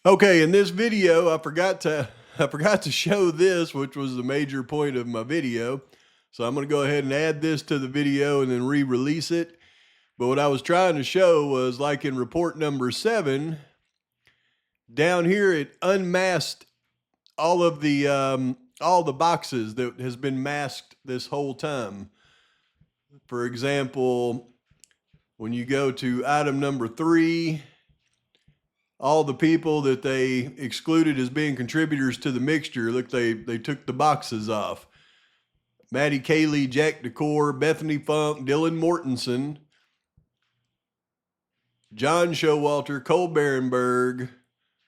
Okay, in this video, I forgot to show this, which was the major point of my video. So I'm going to go ahead and add this to the video and then re-release it. But what I was trying to show was, like in report number 7, down here it unmasked all the boxes that has been masked this whole time. For example, when you go to item number 3, all the people that they excluded as being contributors to the mixture, look, they took the boxes off. Maddie Kaylee, Jack Decor, Bethany Funk, Dylan Mortensen, John Showalter, Cole Barenberg,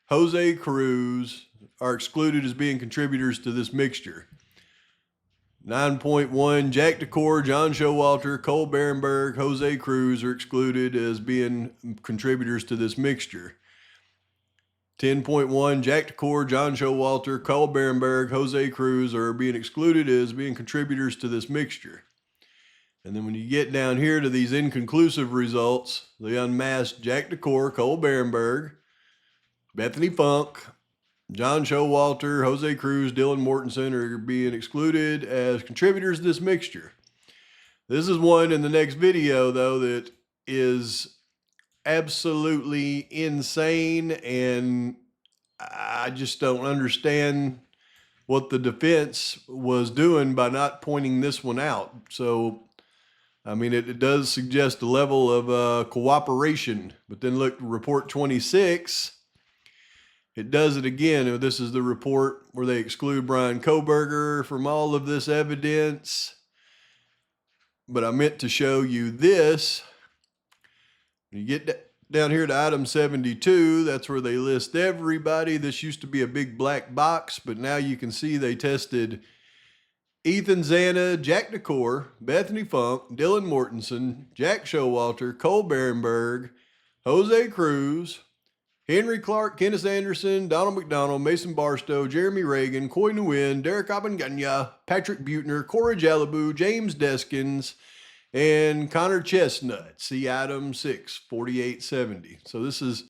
Jose Cruz are excluded as being contributors to this mixture. 9.1, Jack Decor, John Showalter, Cole Barenberg, Jose Cruz are excluded as being contributors to this mixture. 10.1, Jack Decor, John Showalter, Cole Barenberg, Jose Cruz are being excluded as being contributors to this mixture. And then when you get down here to these inconclusive results, they unmasked Jack Decor, Cole Barenberg, Bethany Funk, John Showalter, Jose Cruz, Dylan Mortensen are being excluded as contributors to this mixture. This is one in the next video, though, that is absolutely insane, and I just don't understand what the defense was doing by not pointing this one out. So, I mean, it does suggest a level of cooperation. But then look, report 26, it does it again. This is the report where they exclude Brian Koberger from all of this evidence. But I meant to show you this. When you get down here to item 72, that's where they list everybody. This used to be a big black box, but now you can see they tested Ethan Zana, Jack Decor, Bethany Funk, Dylan Mortensen, Jack Showalter, Cole Barenberg, Jose Cruz, Henry Clark, Kenneth Anderson, Donald McDonald, Mason Barstow, Jeremy Reagan, Coy Nguyen, Derek Abenganya, Patrick Butner, Cora Jalabu, James Deskins, and Connor Chestnut. See item 6, 4870. So this is,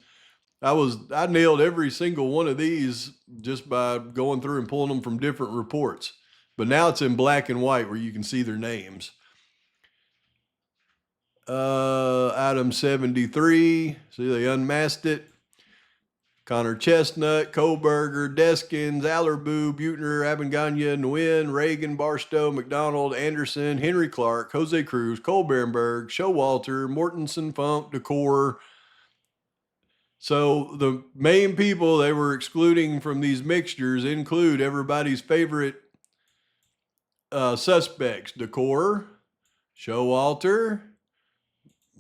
I nailed every single one of these just by going through and pulling them from different reports. But now it's in black and white where you can see their names. Item 73, see they unmasked it. Connor Chestnut, Koberger, Deskins, Allerbu, Butner, Abenganya, Nguyen, Reagan, Barstow, McDonald, Anderson, Henry Clark, Jose Cruz, Cole Barenberg, Showalter, Mortensen, Funk, Decor. So the main people they were excluding from these mixtures include everybody's favorite suspects: Decor, Showalter,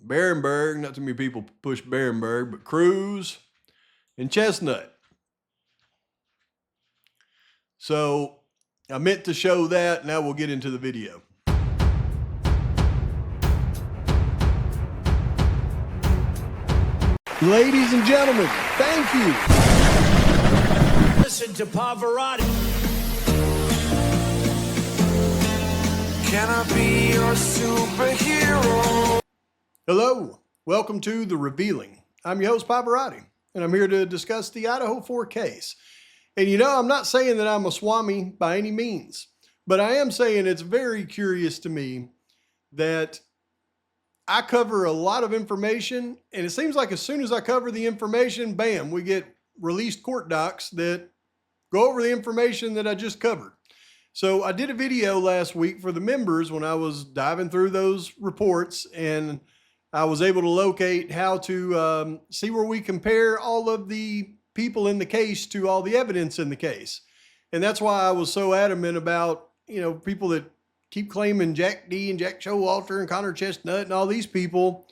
Barenberg, not too many people push Barenberg, but Cruz, and Chestnut. So I meant to show that. Now we'll get into the video. Ladies and gentlemen, thank you. Listen to Pavarotti. Can I be your superhero? Hello, welcome to The Revealing. I'm your host, Pavarotti, and I'm here to discuss the Idaho 4 case. And you know, I'm not saying that I'm a Swami by any means, but I am saying it's very curious to me that I cover a lot of information, and it seems like as soon as I cover the information, bam, we get released court docs that go over the information that I just covered. So I did a video last week for the members when I was diving through those reports, and I was able to locate how to see where we compare all of the people in the case to all the evidence in the case. And that's why I was so adamant about, people that keep claiming Jack D and Jack Showalter and Connor Chestnut and all these people.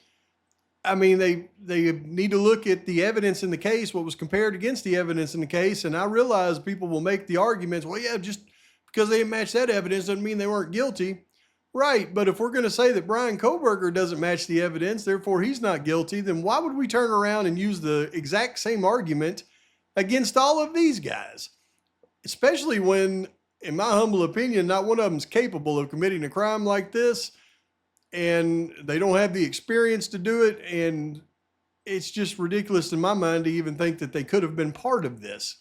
I mean, they need to look at the evidence in the case, what was compared against the evidence in the case. And I realize people will make the arguments, well, yeah, just because they didn't match that evidence doesn't mean they weren't guilty. Right, but if we're going to say that Brian Koberger doesn't match the evidence, therefore he's not guilty, then why would we turn around and use the exact same argument against all of these guys? Especially when, in my humble opinion, not one of them is capable of committing a crime like this, and they don't have the experience to do it, and it's just ridiculous in my mind to even think that they could have been part of this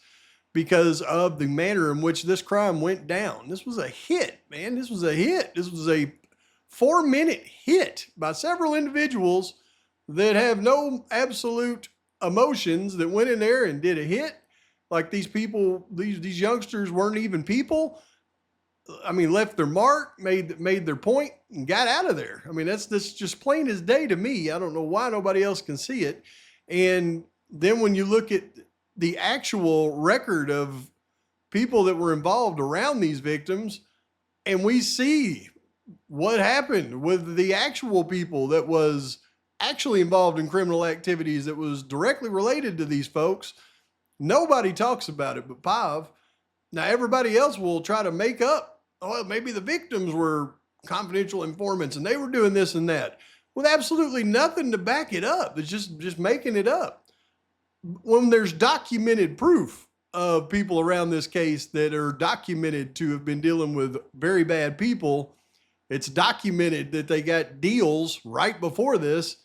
because of the manner in which this crime went down. This was a hit, man. This was a hit. This was a 4-minute hit by several individuals that have no absolute emotions that went in there and did a hit. Like these people, these youngsters weren't even people. I mean, left their mark, made their point, and got out of there. I mean, that's just plain as day to me. I don't know why nobody else can see it. And then when you look at the actual record of people that were involved around these victims, and we see what happened with the actual people that was actually involved in criminal activities that was directly related to these folks, nobody talks about it but Pav. Now, everybody else will try to make up, oh, maybe the victims were confidential informants and they were doing this and that, with absolutely nothing to back it up. It's just making it up. When there's documented proof of people around this case that are documented to have been dealing with very bad people, it's documented that they got deals right before this,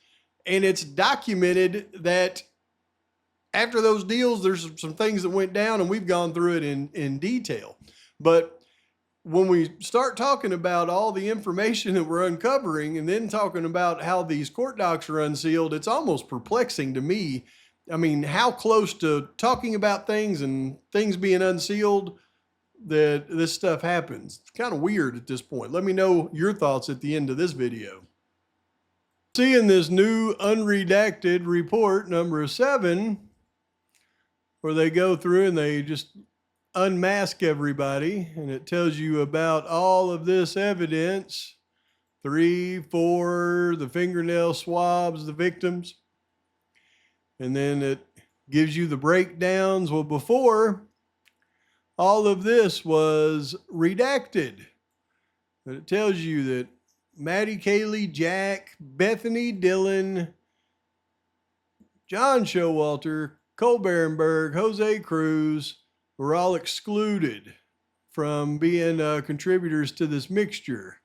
and it's documented that after those deals, there's some things that went down, and we've gone through it in detail. But when we start talking about all the information that we're uncovering and then talking about how these court docs are unsealed, it's almost perplexing to me. I mean, how close to talking about things and things being unsealed that this stuff happens. It's kind of weird at this point. Let me know your thoughts at the end of this video. Seeing this new unredacted report number 7, where they go through and they just unmask everybody, and it tells you about all of this evidence, 3, 4, the fingernail swabs, the victims, and then it gives you the breakdowns. Well, before, all of this was redacted, but it tells you that Maddie, Kaylee, Jack, Bethany, Dylan, John Showalter, Cole Berenberg, Jose Cruz were all excluded from being contributors to this mixture.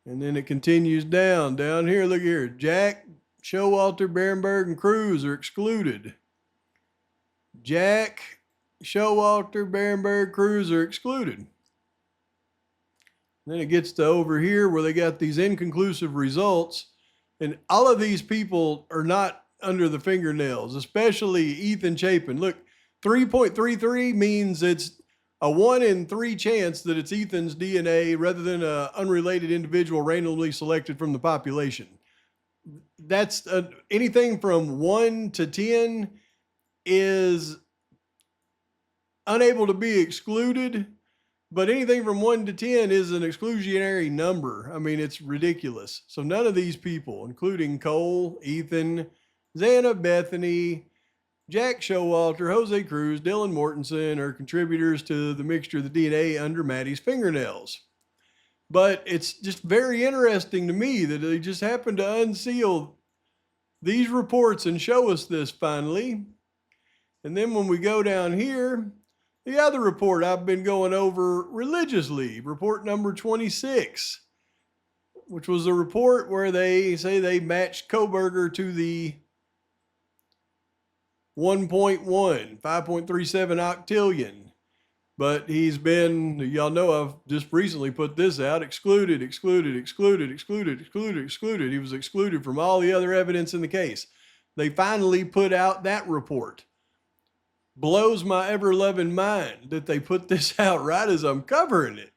And then it continues down here. Look here. Jack, Showalter, Berenberg, and Cruz are excluded. Jack, Showalter, Berenberg, Cruz are excluded. Then it gets to over here where they got these inconclusive results, and all of these people are not under the fingernails, especially Ethan Chapin. Look, 3.33 means it's a 1 in 3 chance that it's Ethan's DNA rather than an unrelated individual randomly selected from the population. That's anything from 1 to 10 is unable to be excluded, but anything from 1 to 10 is an exclusionary number. I mean, it's ridiculous. So none of these people, including Cole, Ethan, Xana, Bethany, Jack Showalter, Jose Cruz, Dylan Mortensen are contributors to the mixture of the DNA under Maddie's fingernails. But it's just very interesting to me that they just happened to unseal these reports and show us this finally. And then when we go down here, the other report I've been going over religiously, report number 26, which was a report where they say they matched Koberger to the 1.1, 5.37 octillion. But he's been, y'all know I've just recently put this out, excluded. He was excluded from all the other evidence in the case. They finally put out that report. Blows my ever-loving mind that they put this out right as I'm covering it.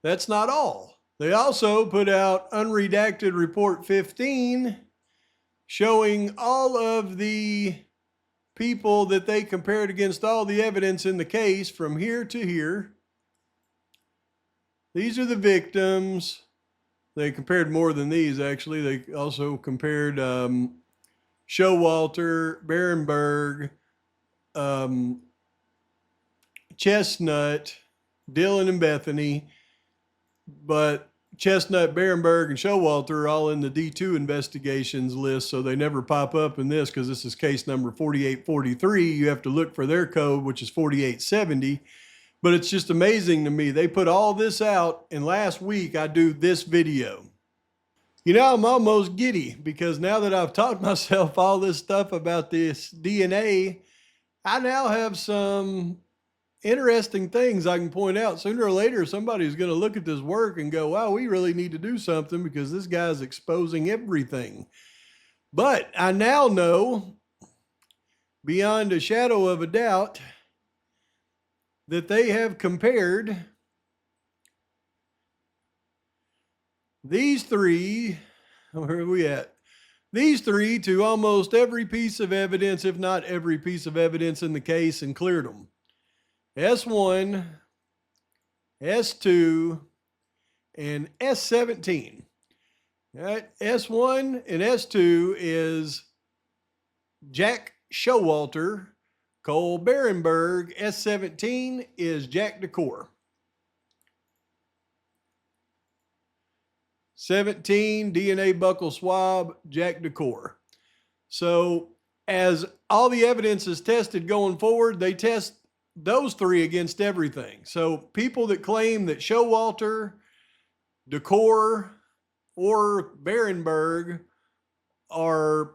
That's not all. They also put out unredacted report 15, showing all of the people that they compared against all the evidence in the case from here to here. These are the victims. They compared more than these, actually. They also compared Showalter, Berenberg, Chestnut, Dylan, and Bethany. But Chestnut, Berenberg, and Showalter are all in the D2 investigations list, so they never pop up in this because this is case number 4843. You have to look for their code, which is 4870. But it's just amazing to me. They put all this out, and last week I do this video. You know, I'm almost giddy because now that I've taught myself all this stuff about this DNA, I now have some interesting things I can point out. Sooner or later, somebody's going to look at this work and go, wow, we really need to do something because this guy's exposing everything. But I now know beyond a shadow of a doubt that they have compared these three, where are we at? These three to almost every piece of evidence, if not every piece of evidence in the case, and cleared them. S1, S2, and S17. All right, S1 and S2 is Jack Showalter, Cole Berenberg. S17 is Jack DeCore. 17 DNA buccal swab, Jack DeCore. So as all the evidence is tested going forward, they test those three against everything. So people that claim that Showalter, DeCore, or Berenberg are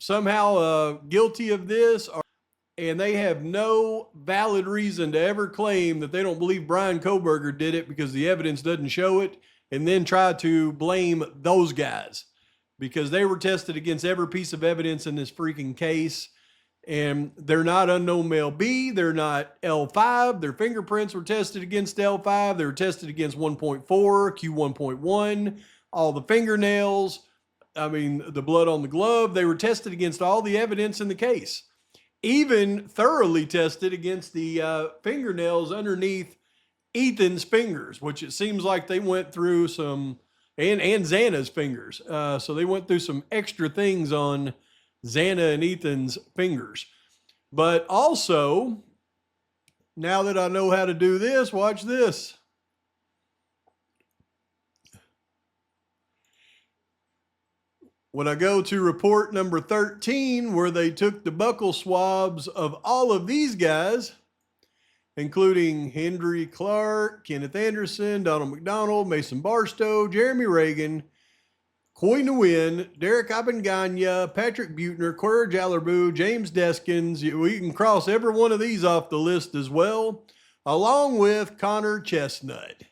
somehow guilty of this, and they have no valid reason to ever claim that they don't believe Brian Kohberger did it because the evidence doesn't show it, and then try to blame those guys because they were tested against every piece of evidence in this freaking case. And they're not unknown male B. They're not L5. Their fingerprints were tested against L5. They were tested against 1.4, Q1.1, all the fingernails. I mean, the blood on the glove. They were tested against all the evidence in the case. Even thoroughly tested against the fingernails underneath Ethan's fingers, which it seems like they went through some, and Xana's fingers. So they went through some extra things on Xana and Ethan's fingers. But also, now that I know how to do this, watch this. When I go to report number 13, where they took the buccal swabs of all of these guys, including Henry Clark, Kenneth Anderson, Donald McDonald, Mason Barstow, Jeremy Reagan, Coy Nguyen, Derek Abenganya, Patrick Butner, Cora Jallerbu, James Deskins. We can cross every one of these off the list as well, along with Connor Chestnut.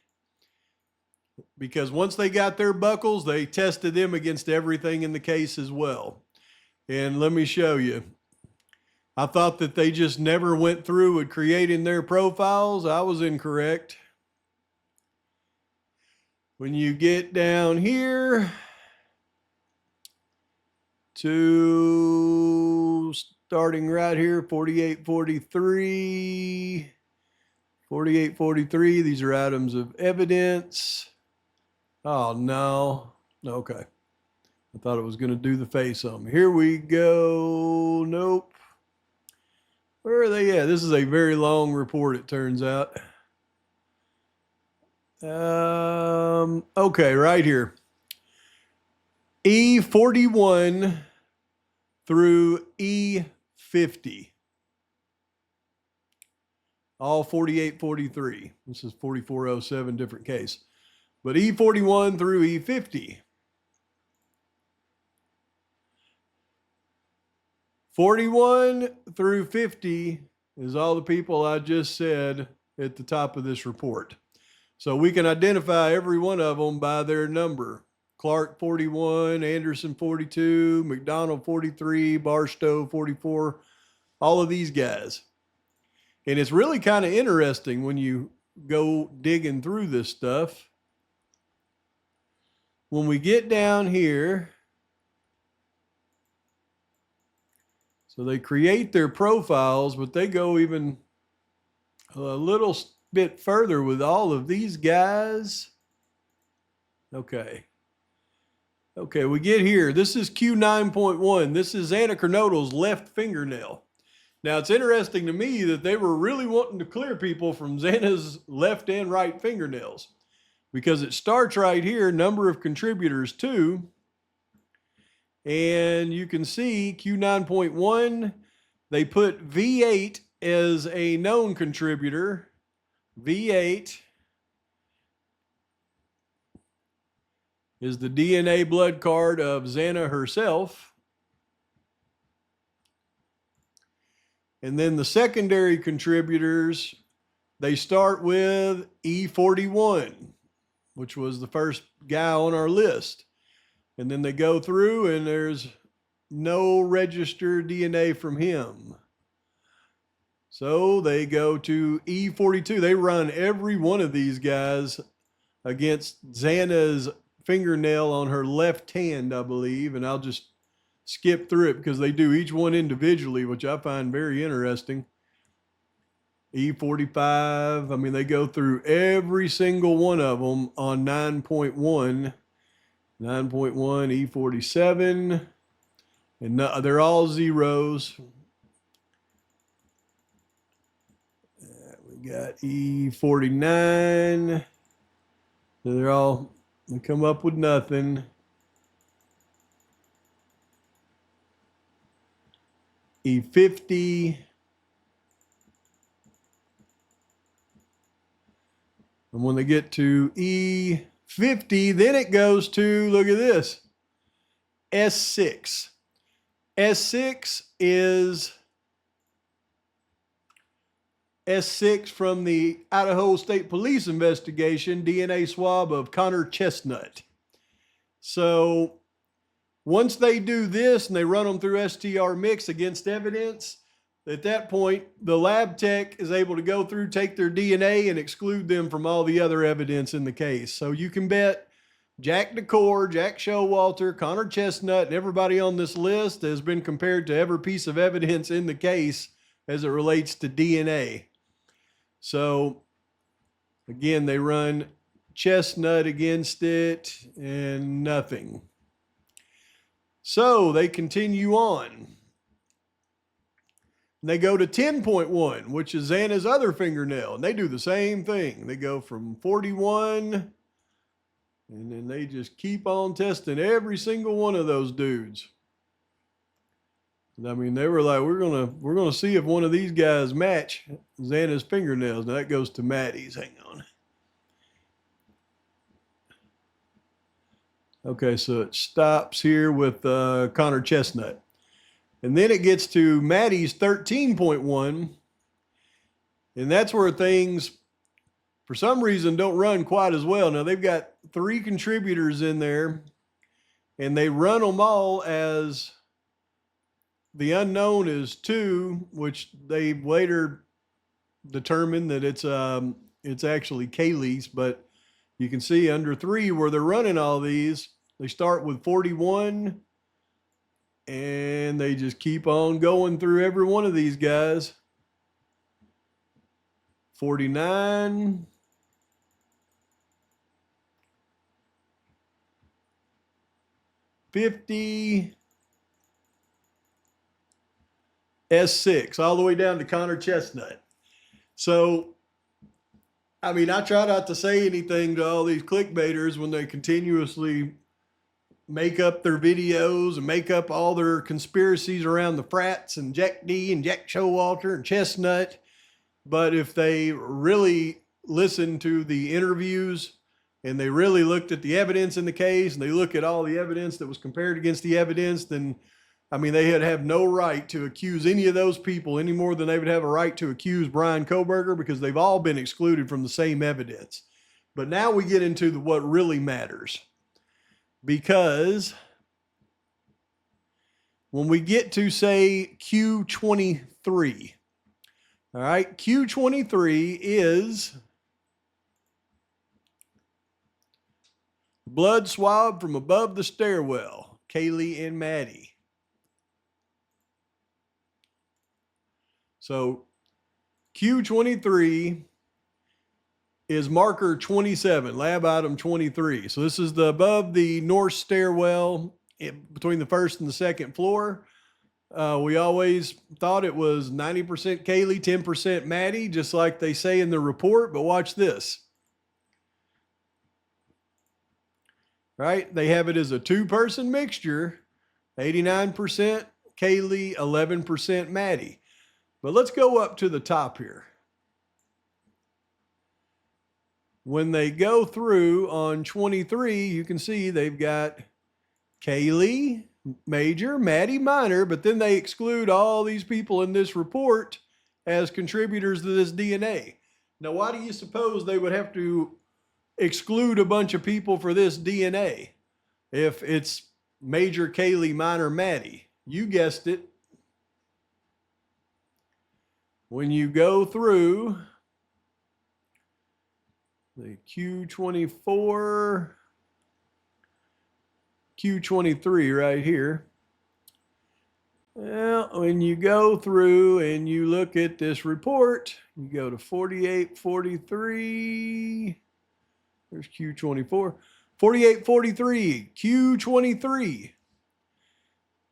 Because once they got their buckles, they tested them against everything in the case as well. And let me show you. I thought that they just never went through with creating their profiles. I was incorrect. When you get down here to starting right here, 4843, 4843, these are items of evidence. Oh, no. Okay. I thought it was going to do the face on me. Here we go. Nope. Where are they at? This is a very long report, it turns out. Okay, right here. E41 through E50. All 4843. This is 4407, different case. But E41 through E50. 41 through 50 is all the people I just said at the top of this report. So we can identify every one of them by their number. Clark 41, Anderson 42, McDonald 43, Barstow 44, all of these guys. And it's really kind of interesting when you go digging through this stuff. When we get down here, so they create their profiles, but they go even a little bit further with all of these guys. Okay, we get here. This is Q9.1. This is Xana Kernodle's left fingernail. Now, it's interesting to me that they were really wanting to clear people from Xana's left and right fingernails because it starts right here, number of contributors 2. And you can see Q9.1, they put V8 as a known contributor. V8. is the DNA blood card of Xana herself. And then the secondary contributors, they start with E41, which was the first guy on our list. And then they go through and there's no registered DNA from him. So they go to E42. They run every one of these guys against Xana's fingernail on her left hand, I believe. And I'll just skip through it because they do each one individually, which I find very interesting. E45, I mean, they go through every single one of them on 9.1. 9.1, E47, and no, they're all zeros. We got E49. They come up with nothing. E50. And when they get to E50, then it goes to, look at this, S6. S6 is S6 from the Idaho State Police investigation, DNA swab of Connor Chestnut. So once they do this and they run them through STR mix against evidence, at that point, the lab tech is able to go through, take their DNA and exclude them from all the other evidence in the case. So you can bet Jack DeCore, Jack Showalter, Connor Chestnut, and everybody on this list has been compared to every piece of evidence in the case as it relates to DNA. So again, they run Chestnut against it and nothing. So they continue on. And they go to 10.1, which is Xana's other fingernail, and they do the same thing. They go from 41, and then they just keep on testing every single one of those dudes. I mean, they were like, we're gonna see if one of these guys match Xana's fingernails. Now that goes to Maddie's. Hang on. Okay, so it stops here with Connor Chestnut. And then it gets to Maddie's 13.1. And that's where things, for some reason, don't run quite as well. Now, they've got 3 contributors in there, and they run them all as the unknown is 2, which they later determined that it's actually Kaylee's. But you can see under 3 where they're running all these, they start with 41. And they just keep on going through every one of these guys. 49. $50. S6, all the way down to Connor Chestnut. So, I mean, I try not to say anything to all these clickbaiters when they continuously make up their videos and make up all their conspiracies around the frats and Jack D and Jack Showalter and Chestnut. But if they really listened to the interviews and they really looked at the evidence in the case and they look at all the evidence that was compared against the evidence, then, I mean, they would have no right to accuse any of those people any more than they would have a right to accuse Brian Kohberger, because they've all been excluded from the same evidence. But now we get into what really matters. Because when we get to, say, Q23, all right, Q23 is blood swab from above the stairwell, Kaylee and Maddie. So Q23 is marker 27, lab item 23. So this is the above the north stairwell between the first and the second floor. We always thought it was 90% Kaylee, 10% Maddie, just like they say in the report. But watch this. Right? They have it as a 2-person mixture, 89% Kaylee, 11% Maddie. But let's go up to the top here. when they go through on 23, you can see they've got Kaylee major, Maddie minor, but then they exclude all these people in this report as contributors to this DNA. Now, why do you suppose they would have to exclude a bunch of people for this DNA if it's major Kaylee, minor Maddie? You guessed it. When you go through the Q24, Q23 right here. Well, when you go through and you look at this report, you go to 4843. There's Q24. 4843, Q23.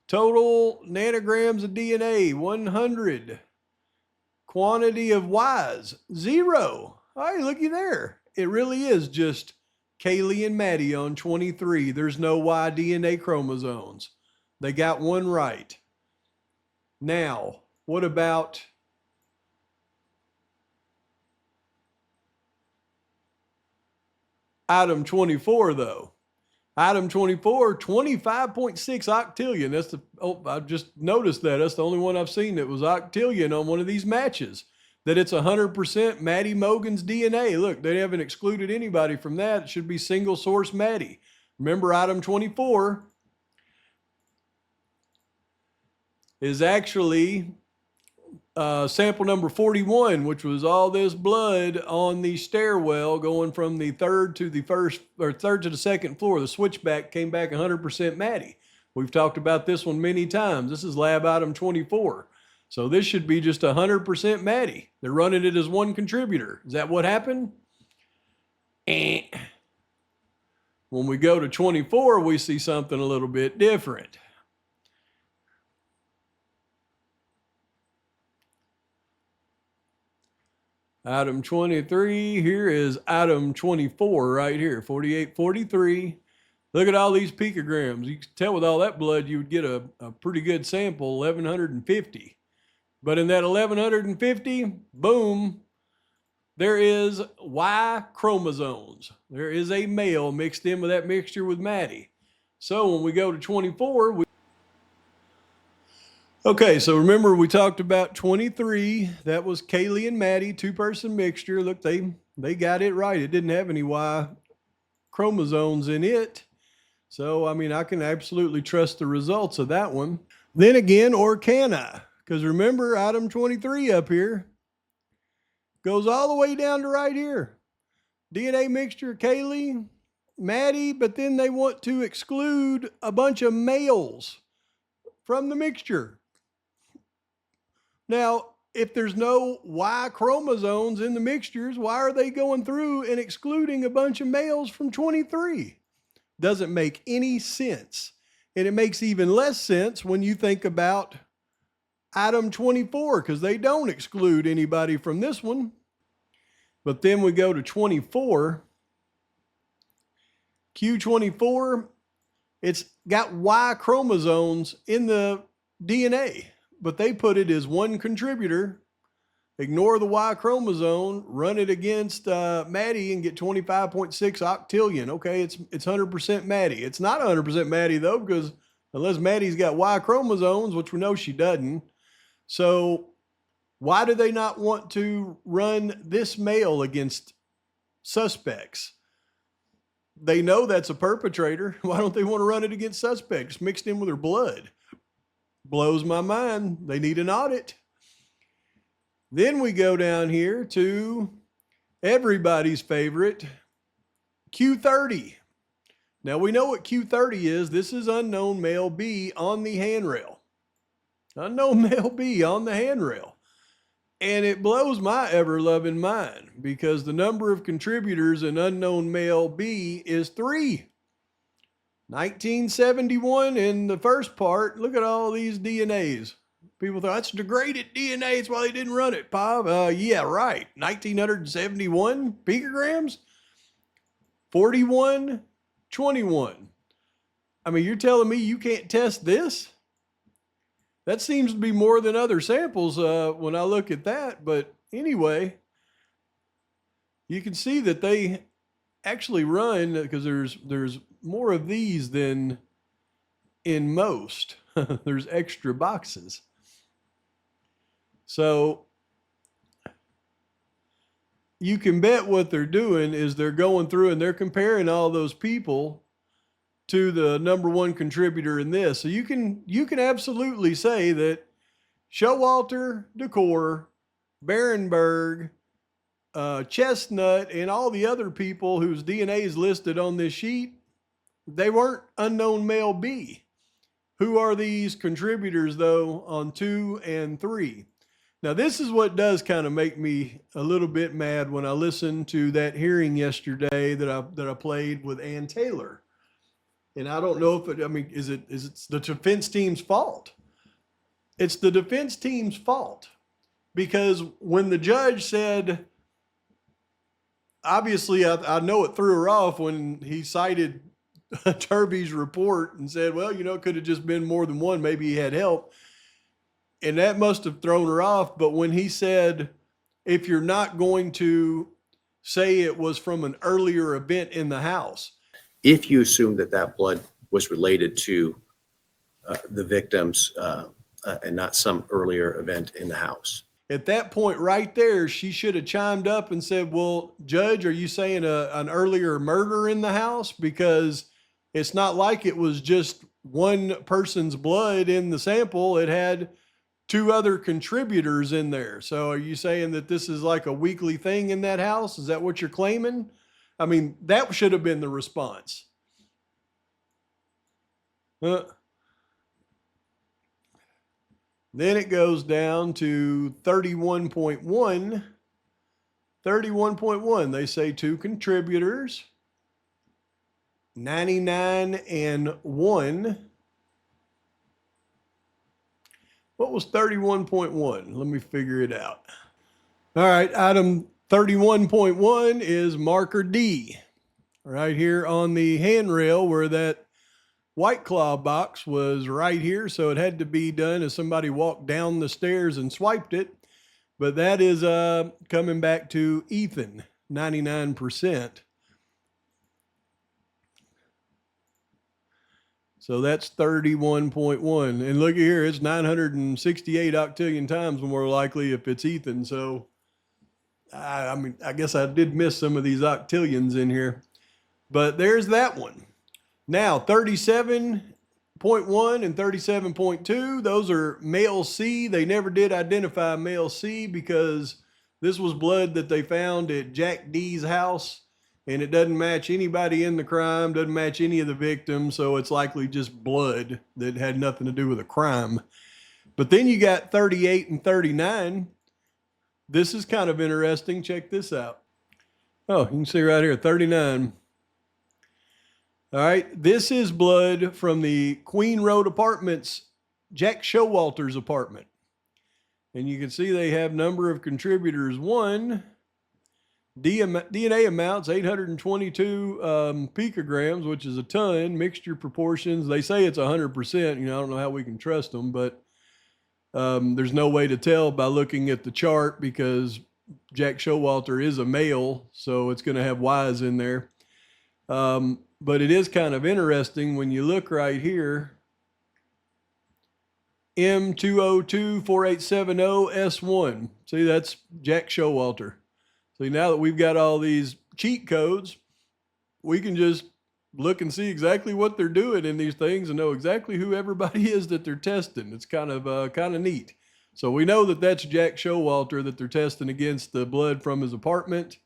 Total nanograms of DNA, 100. Quantity of Ys, 0. All right, looky there. It really is just Kaylee and Maddie on 23. There's no Y DNA chromosomes. They got one right. Now, what about item 24 though? Item 24, 25.6 octillion. That's the, oh, I just noticed that. That's the only one I've seen that was octillion on one of these matches. That it's 100% Maddie Mogan's DNA. Look, they haven't excluded anybody from that. It should be single source Maddie. Remember, item 24 is actually sample number 41, which was all this blood on the stairwell going from the third to the first, or third to the second floor. The switchback came back 100% Maddie. We've talked about this one many times. This is lab item 24. So this should be just 100% Maddie. They're running it as one contributor. Is that what happened? When we go to 24, we see something a little bit different. Item 23, here is item 24 right here, 4843. Look at all these picograms. You can tell with all that blood, you would get a pretty good sample, 1150. But in that 1150, boom, there is Y chromosomes. There is a male mixed in with that mixture with Maddie. So when we go to 24, okay, so remember we talked about 23. That was Kaylee and Maddie, two-person mixture. Look, they got it right. It didn't have any Y chromosomes in it. So, I mean, I can absolutely trust the results of that one. Then again, or can I? Because remember, item 23 up here goes all the way down to right here. DNA mixture, Kaylee, Maddie, but then they want to exclude a bunch of males from the mixture. Now, if there's no Y chromosomes in the mixtures, why are they going through and excluding a bunch of males from 23? Doesn't make any sense. And it makes even less sense when you think about item 24, because they don't exclude anybody from this one. But then we go to 24, Q24, it's got Y chromosomes in the DNA, but they put it as one contributor. Ignore the Y chromosome, run it against Maddie and get 25.6 octillion. Okay, it's 100% Maddie. It's not 100% Maddie though, because unless Maddie's got Y chromosomes, which we know she doesn't. So why do they not want to run this male against suspects? They know that's a perpetrator. Why don't they want to run it against suspects mixed in with her blood? Blows my mind. They need an audit. Then we go down here to everybody's favorite, Q30. Now we know what Q30 is. This is unknown male B on the handrail. Unknown male B on the handrail. And it blows my ever-loving mind because the number of contributors in unknown male B is 3. 1971 in the first part. Look at all these DNAs. People thought that's degraded DNA. That's why they didn't run it, Pop. Yeah, right. 1971 picograms. 4121. I mean, you're telling me you can't test this? That seems to be more than other samples when I look at that. But anyway, you can see that they actually run, because there's more of these than in most. There's extra boxes. So you can bet what they're doing is they're going through and they're comparing all those people to the number one contributor in this. So you can absolutely say that Showalter, Decor, Barenberg, Chestnut, and all the other people whose DNA is listed on this sheet, they weren't unknown male B. Who are these contributors, though, on 2 and 3? Now, this is what does kind of make me a little bit mad when I listened to that hearing yesterday that I played with Ann Taylor. And I don't know if is it the defense team's fault? It's the defense team's fault, because when the judge said, obviously, I know it threw her off when he cited Turby's report and said, well, it could have just been more than one. Maybe he had help. And that must have thrown her off. But when he said, if you're not going to say it was from an earlier event in the house. If you assume that blood was related to the victims and not some earlier event in the house. At that point right there, she should have chimed up and said, well, Judge, are you saying an earlier murder in the house? Because it's not like it was just one person's blood in the sample. It had 2 other contributors in there. So are you saying that this is like a weekly thing in that house? Is that what you're claiming? I mean, that should have been the response. Then it goes down to 31.1. 31.1, they say 2 contributors, 99 and 1. What was 31.1? Let me figure it out. All right, item 31.1 is marker D, right here on the handrail where that White Claw box was right here. So it had to be done as somebody walked down the stairs and swiped it. But that is coming back to Ethan, 99%. So that's 31.1. And look here, it's 968 octillion times more likely if it's Ethan. So, I guess I did miss some of these octillions in here. But there's that one. Now, 37.1 and 37.2, those are male C. They never did identify male C because this was blood that they found at Jack D's house, and it doesn't match anybody in the crime, doesn't match any of the victims, so it's likely just blood that had nothing to do with a crime. But then you got 38 and 39. This is kind of interesting. Check this out. Oh, you can see right here, 39. All right, this is blood from the Queen Road Apartments, Jack Showalter's apartment. And you can see they have number of contributors. 1, DNA amounts 822 picograms, which is a ton. Mixture proportions, they say it's 100%. I don't know how we can trust them, but there's no way to tell by looking at the chart because Jack Showalter is a male, so it's going to have Y's in there. But it is kind of interesting when you look right here. M2024870S1. See, that's Jack Showalter. See, now that we've got all these cheat codes, we can just look and see exactly what they're doing in these things and know exactly who everybody is that they're testing. It's kind of neat. So we know that that's Jack Showalter that they're testing against the blood from his apartment.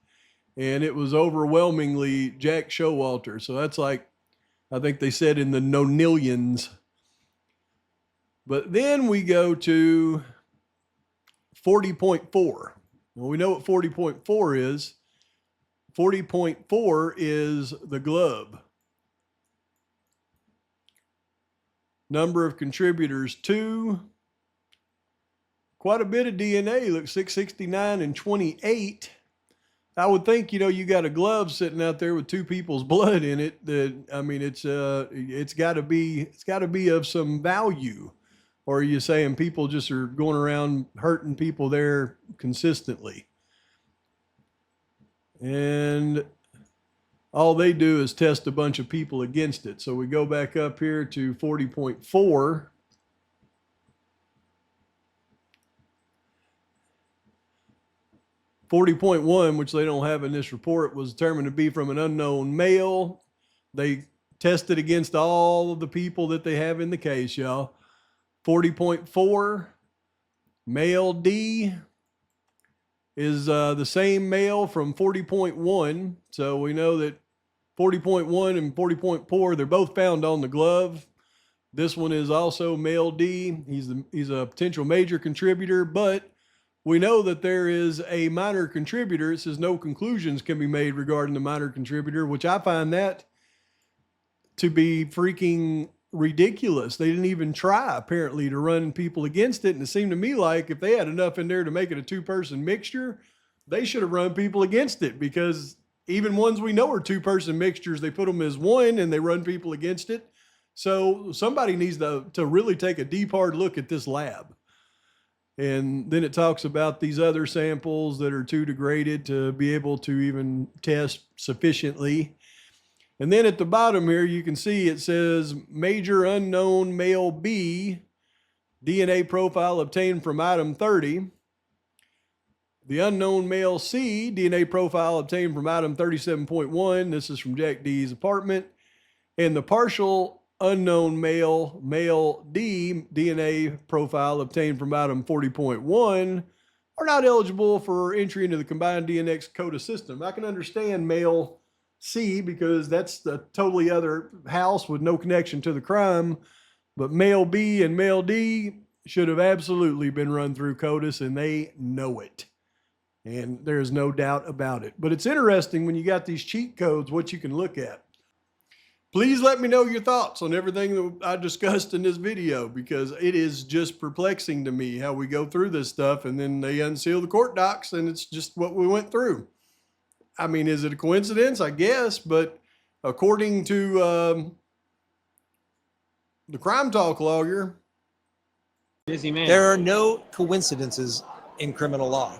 And it was overwhelmingly Jack Showalter. So that's like, I think they said in the nonillions. But then we go to 40.4. Well, we know what 40.4 is. 40.4 is the glove. Number of contributors, 2. Quite a bit of DNA. Look, 669 and 28. I would think, you got a glove sitting out there with 2 people's blood in it. It's got to be of some value. Or are you saying people just are going around hurting people there consistently? And all they do is test a bunch of people against it. So we go back up here to 40.4. .1, which they don't have in this report, was determined to be from an unknown male. They tested against all of the people that they have in the case, y'all. 40.4, male D is the same male from 40.1. So we know that 40.1 and 40.4, they're both found on the glove. This one is also male D. He's a potential major contributor, but we know that there is a minor contributor. It says no conclusions can be made regarding the minor contributor, which I find that to be freaking ridiculous. They didn't even try, apparently, to run people against it. And it seemed to me like if they had enough in there to make it a two-person mixture, they should have run people against it, because even ones we know are two-person mixtures, they put them as one and they run people against it. So somebody needs to really take a deep, hard look at this lab. And then it talks about these other samples that are too degraded to be able to even test sufficiently. And then at the bottom here, you can see it says major unknown male B, DNA profile obtained from item 30. The unknown male C, DNA profile obtained from item 37.1. This is from Jack D's apartment. And the partial unknown male D, DNA profile obtained from item 40.1 are not eligible for entry into the combined DNX CODA system. I can understand male C because that's a totally other house with no connection to the crime, but male B and male D should have absolutely been run through CODIS, and they know it. And there's no doubt about it. But it's interesting when you got these cheat codes, what you can look at. Please let me know your thoughts on everything that I discussed in this video, because it is just perplexing to me how we go through this stuff and then they unseal the court docs and it's just what we went through. I mean, is it a coincidence? I guess, but according to the Crime Talk lawyer, there are no coincidences in criminal law.